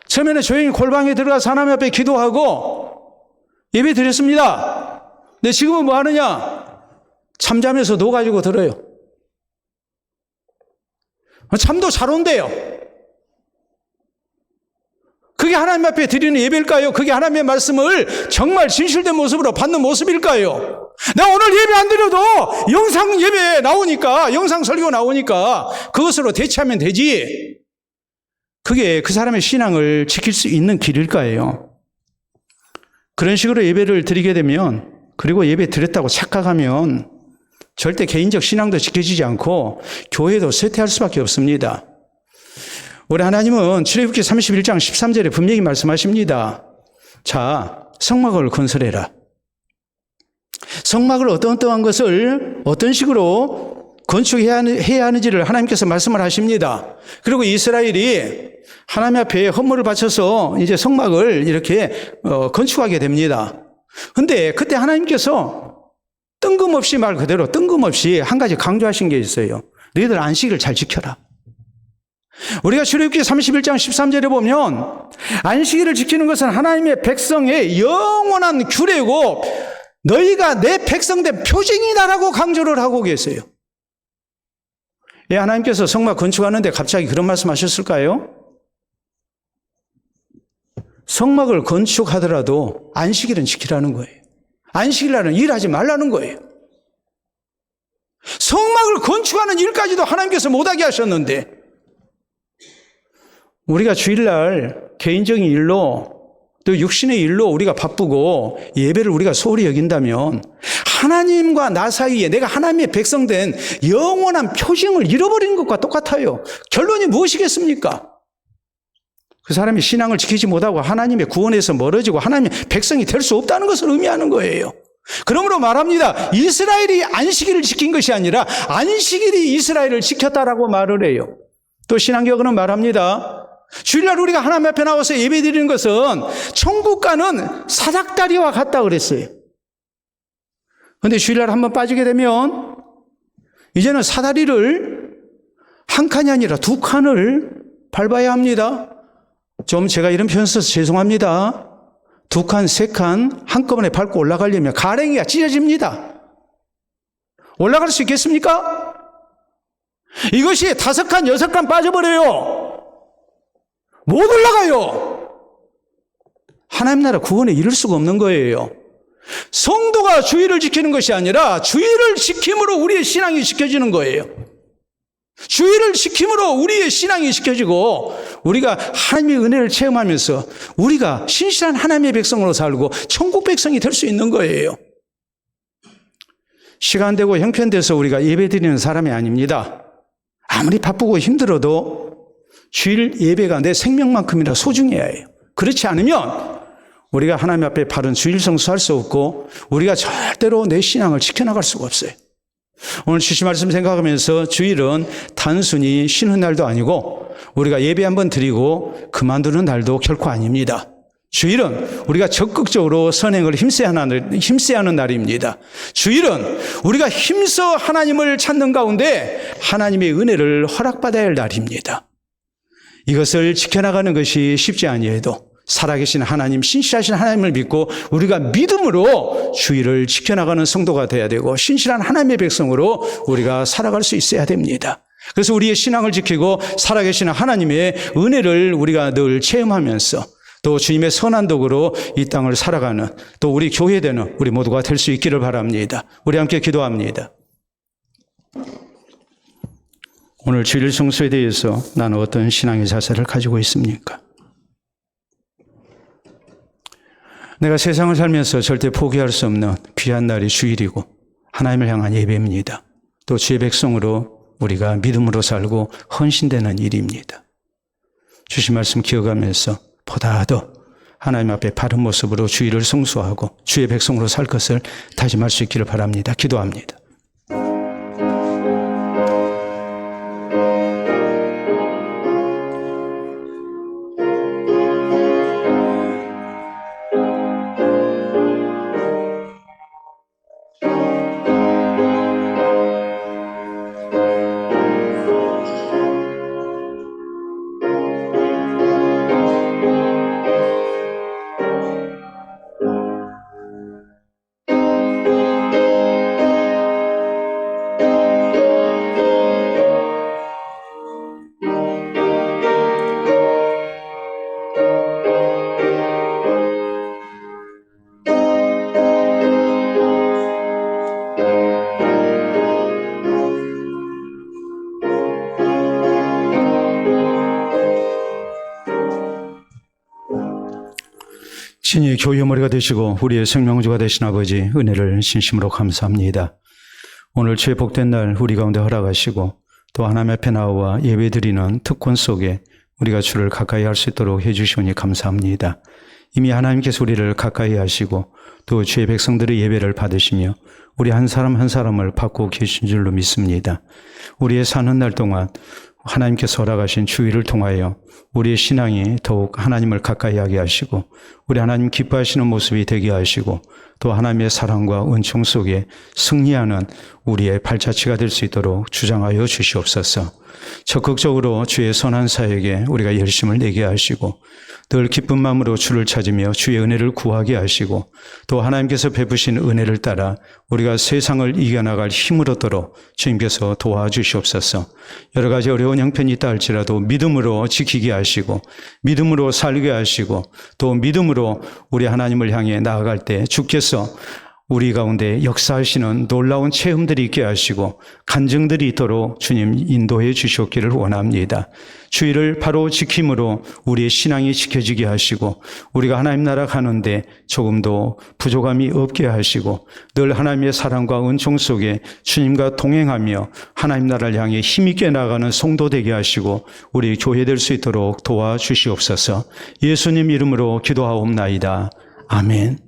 처음에는 조용히 골방에 들어가서 하나님 앞에 기도하고 예배 드렸습니다. 근데 지금은 뭐 하느냐? 잠자면서 누워가지고 들어요. 잠도 잘 온대요. 그게 하나님 앞에 드리는 예배일까요? 그게 하나님의 말씀을 정말 진실된 모습으로 받는 모습일까요? 내가 오늘 예배 안 드려도 영상 예배 나오니까, 영상 설교 나오니까 그것으로 대체하면 되지. 그게 그 사람의 신앙을 지킬 수 있는 길일까요? 그런 식으로 예배를 드리게 되면, 그리고 예배 드렸다고 착각하면 절대 개인적 신앙도 지켜지지 않고 교회도 쇠퇴할 수밖에 없습니다. 우리 하나님은 출애굽기 31장 13절에 분명히 말씀하십니다. 자, 성막을 건설해라. 성막을 어떠한 것을 어떤 식으로 건축해야 하는지를 하나님께서 말씀을 하십니다. 그리고 이스라엘이 하나님 앞에 헌물을 바쳐서 이제 성막을 이렇게 건축하게 됩니다. 근데 그때 하나님께서 뜬금없이 말 그대로 뜬금없이 한 가지 강조하신 게 있어요. 너희들 안식일을 잘 지켜라. 우리가 출애굽기 31장 13절에 보면 안식일을 지키는 것은 하나님의 백성의 영원한 규례고 너희가 내 백성된 표징이다라고 강조를 하고 계세요. 예, 하나님께서 성막 건축하는데 갑자기 그런 말씀하셨을까요? 성막을 건축하더라도 안식일은 지키라는 거예요. 안식일날은 일하지 말라는 거예요. 성막을 건축하는 일까지도 하나님께서 못하게 하셨는데 우리가 주일날 개인적인 일로 또 육신의 일로 우리가 바쁘고 예배를 우리가 소홀히 여긴다면 하나님과 나 사이에 내가 하나님의 백성된 영원한 표징을 잃어버리는 것과 똑같아요. 결론이 무엇이겠습니까? 그 사람이 신앙을 지키지 못하고 하나님의 구원에서 멀어지고 하나님의 백성이 될 수 없다는 것을 의미하는 거예요. 그러므로 말합니다. 이스라엘이 안식일을 지킨 것이 아니라 안식일이 이스라엘을 지켰다라고 말을 해요. 또 신앙교훈은 말합니다. 주일날 우리가 하나님 앞에 나와서 예배드리는 것은 천국 가는 사닥다리와 같다 그랬어요. 그런데 주일날 한번 빠지게 되면 이제는 사다리를 한 칸이 아니라 두 칸을 밟아야 합니다. 좀 제가 이런 표현 써서 죄송합니다. 두 칸, 세 칸 한꺼번에 밟고 올라가려면 가랭이가 찢어집니다. 올라갈 수 있겠습니까? 이것이 5칸, 6칸 빠져버려요. 못 올라가요. 하나님 나라 구원에 이를 수가 없는 거예요. 성도가 주일을 지키는 것이 아니라 주일을 지킴으로 우리의 신앙이 지켜지는 거예요. 주일을 지킴으로 우리의 신앙이 지켜지고 우리가 하나님의 은혜를 체험하면서 우리가 신실한 하나님의 백성으로 살고 천국 백성이 될 수 있는 거예요. 시간되고 형편돼서 우리가 예배드리는 사람이 아닙니다. 아무리 바쁘고 힘들어도 주일 예배가 내 생명만큼이나 소중해야 해요. 그렇지 않으면 우리가 하나님 앞에 바른 주일 성수할 수 없고 우리가 절대로 내 신앙을 지켜나갈 수가 없어요. 오늘 주신 말씀 생각하면서 주일은 단순히 쉬는 날도 아니고 우리가 예배 한번 드리고 그만두는 날도 결코 아닙니다. 주일은 우리가 적극적으로 선행을 힘써야 하는 날입니다. 주일은 우리가 힘써 하나님을 찾는 가운데 하나님의 은혜를 허락받아야 할 날입니다. 이것을 지켜나가는 것이 쉽지 아니해도 살아계신 하나님, 신실하신 하나님을 믿고 우리가 믿음으로 주일을 지켜나가는 성도가 되어야 되고 신실한 하나님의 백성으로 우리가 살아갈 수 있어야 됩니다. 그래서 우리의 신앙을 지키고 살아계신 하나님의 은혜를 우리가 늘 체험하면서 또 주님의 선한 도구로 이 땅을 살아가는 또 우리 교회되는 우리 모두가 될 수 있기를 바랍니다. 우리 함께 기도합니다. 오늘 주일 성수에 대해서 나는 어떤 신앙의 자세를 가지고 있습니까? 내가 세상을 살면서 절대 포기할 수 없는 귀한 날이 주일이고 하나님을 향한 예배입니다. 또 주의 백성으로 우리가 믿음으로 살고 헌신되는 일입니다. 주신 말씀 기억하면서 보다 더 하나님 앞에 바른 모습으로 주일을 성수하고 주의 백성으로 살 것을 다짐할 수 있기를 바랍니다. 기도합니다. 신이 교회의 머리가 되시고 우리의 생명주가 되신 아버지 은혜를 진심으로 감사합니다. 오늘 주의 복된 날 우리 가운데 허락하시고 또 하나님 앞에 나와 예배드리는 특권 속에 우리가 주를 가까이 할 수 있도록 해주시오니 감사합니다. 이미 하나님께서 우리를 가까이 하시고 또 주의 백성들의 예배를 받으시며 우리 한 사람 한 사람을 받고 계신 줄로 믿습니다. 우리의 사는 날 동안 하나님께서 허락하신 주일을 통하여 우리의 신앙이 더욱 하나님을 가까이 하게 하시고 우리 하나님 기뻐하시는 모습이 되게 하시고 또 하나님의 사랑과 은총 속에 승리하는 우리의 발자취가 될 수 있도록 주장하여 주시옵소서. 적극적으로 주의 선한 사역에 우리가 열심을 내게 하시고 늘 기쁜 마음으로 주를 찾으며 주의 은혜를 구하게 하시고 또 하나님께서 베푸신 은혜를 따라 우리가 세상을 이겨나갈 힘을 얻도록 주님께서 도와주시옵소서. 여러 가지 어려운 형편이 있다 할지라도 믿음으로 지키게 하시고 믿음으로 살게 하시고 또 믿음으로 우리 하나님을 향해 나아갈 때 주께서 우리 가운데 역사하시는 놀라운 체험들이 있게 하시고 간증들이 있도록 주님 인도해 주시옵기를 원합니다. 주일을 바로 지킴으로 우리의 신앙이 지켜지게 하시고 우리가 하나님 나라 가는데 조금도 부족함이 없게 하시고 늘 하나님의 사랑과 은총 속에 주님과 동행하며 하나님 나라를 향해 힘있게 나아가는 성도 되게 하시고 우리 교회 될 수 있도록 도와주시옵소서. 예수님 이름으로 기도하옵나이다. 아멘.